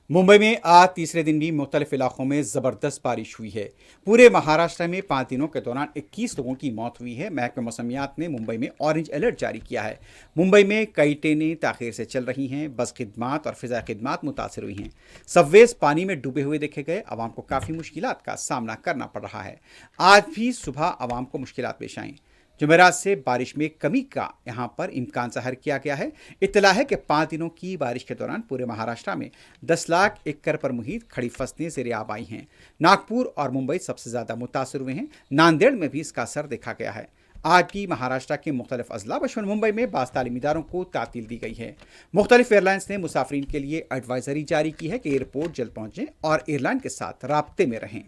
मुंबई में आज तीसरे दिन भी मुख्तलिफ इलाकों में ज़बरदस्त बारिश हुई है। पूरे महाराष्ट्र में 5 दिनों के दौरान 21 लोगों की मौत हुई है। महकमे मौसमियात ने मुंबई में ऑरेंज अलर्ट जारी किया है। मुंबई में कई ट्रेनें ताखीर से चल रही हैं। बस खिदमात और फिजा खिदमात मुतासर हुई हैं। सबवेज पानी में डूबे हुए देखे गए। आवाम को काफ़ी मुश्किलात का सामना करना पड़ रहा है। आज भी सुबह आवाम को मुश्किलात पेश आईं। जुमेरात से बारिश में कमी का यहां पर इम्कान ज़ाहिर किया गया है। इत्तला है कि 5 दिनों की बारिश के दौरान पूरे महाराष्ट्र में 10 लाख एकड़ पर मुहित खड़ी फसलें ज़ेर-ए-आब आई हैं। नागपुर और मुंबई सबसे ज़्यादा मुतासर हुए हैं। नांदेड़ में भी इसका असर देखा गया है। आज भी महाराष्ट्र के मुख्तलिफ अजला बशमूल मुंबई में बास तालीमी इदारों को तातील दी गई है। मुख्तलिफ एयरलाइंस ने मुसाफिरीन के लिए एडवाइजरी जारी की है कि एयरपोर्ट जल्द पहुंचें और एयरलाइन के साथ राब्ते में रहें।